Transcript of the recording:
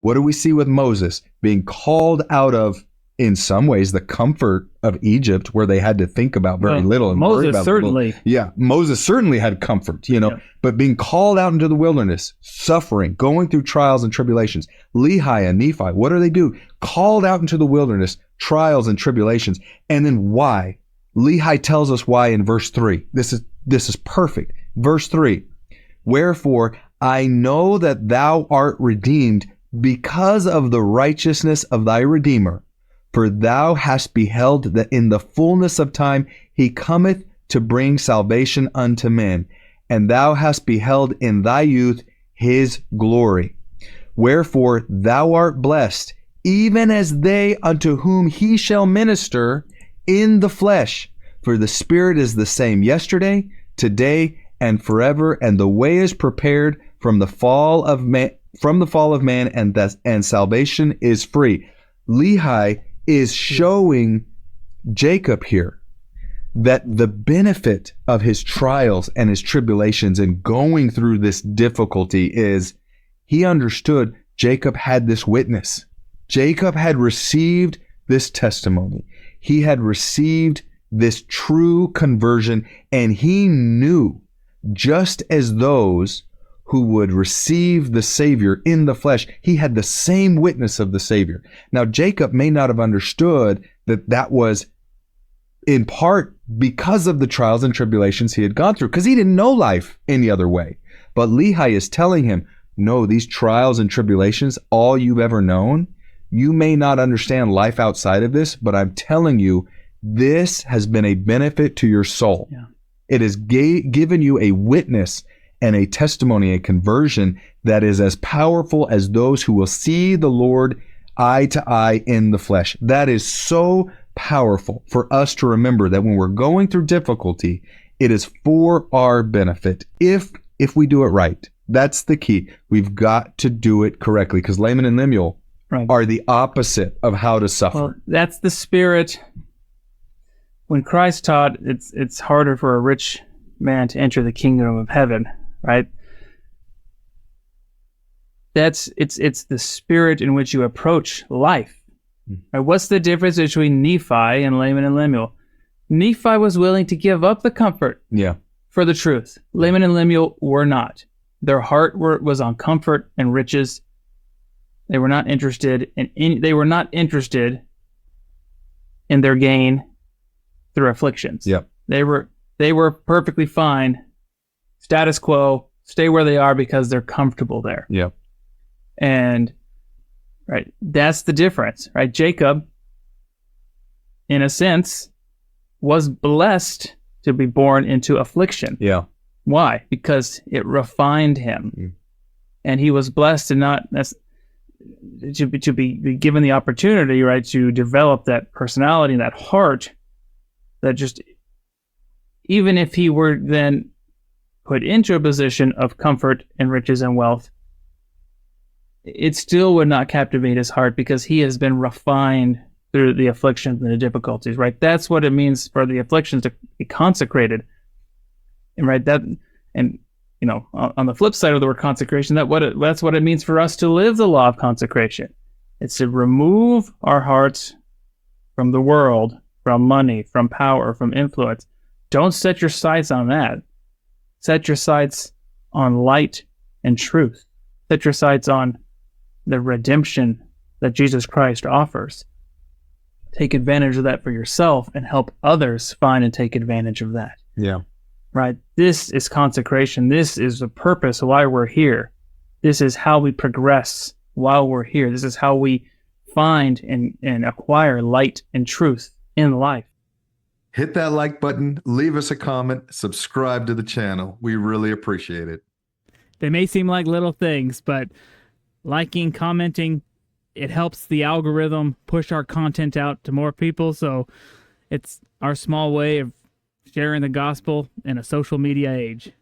What do we see with Moses being called out of, in some ways, the comfort of Egypt, where they had to think about very little and worry about certainly. little. Yeah, Moses certainly had comfort, but being called out into the wilderness, suffering, going through trials and tribulations. Lehi and Nephi, what do? Called out into the wilderness, trials and tribulations. And then why? Lehi tells us why in verse 3. This is perfect. Verse 3, wherefore I know that thou art redeemed because of the righteousness of thy Redeemer. For thou hast beheld that in the fullness of time he cometh to bring salvation unto men, and thou hast beheld in thy youth his glory. Wherefore thou art blessed, even as they unto whom he shall minister in the flesh. For the Spirit is the same yesterday, today, and forever, and the way is prepared from the fall of man, and salvation is free. Lehi is showing Jacob here that the benefit of his trials and his tribulations and going through this difficulty is he understood Jacob had this witness. Jacob had received this testimony. He had received this true conversion, and he knew, just as those who would receive the Savior in the flesh, he had the same witness of the Savior. Now, Jacob may not have understood that was in part because of the trials and tribulations he had gone through, because he didn't know life any other way. But Lehi is telling him, no, these trials and tribulations, all you've ever known, you may not understand life outside of this, but I'm telling you, this has been a benefit to your soul. Yeah. It has given you a witness and a testimony, a conversion that is as powerful as those who will see the Lord eye to eye in the flesh. That is so powerful for us to remember that when we're going through difficulty, it is for our benefit if we do it right. That's the key. We've got to do it correctly, because Laman and Lemuel are the opposite of how to suffer. Well, that's the spirit. When Christ taught, it's harder for a rich man to enter the kingdom of heaven, right? It's the spirit in which you approach life. Right? What's the difference between Nephi and Laman and Lemuel? Nephi was willing to give up the comfort for the truth. Laman and Lemuel were not. Their heart was on comfort and riches. They were not interested in their gain through afflictions. Yep. They were perfectly fine, status quo, stay where they are because they're comfortable there. Yep. And right, that's the difference, right? Jacob, in a sense, was blessed to be born into affliction. Yeah. Why? Because it refined him. And he was blessed to be given the opportunity, right, to develop that personality and that heart that just, even if he were then put into a position of comfort and riches and wealth, it still would not captivate his heart because he has been refined through the afflictions and the difficulties, right? That's what it means for the afflictions to be consecrated. And right, on the flip side of the word consecration, that's what it means for us to live the law of consecration. It's to remove our hearts from the world, from money, from power, from influence. Don't set your sights on that. Set your sights on light and truth. Set your sights on the redemption that Jesus Christ offers. Take advantage of that for yourself and help others find and take advantage of that. Yeah. Right? This is consecration. This is the purpose why we're here. This is how we progress while we're here. This is how we find and acquire light and truth in life. Hit that like button, leave us a comment, subscribe to the channel. We really appreciate it. They may seem like little things, but liking, commenting, it helps the algorithm push our content out to more people. So it's our small way of sharing the gospel in a social media age.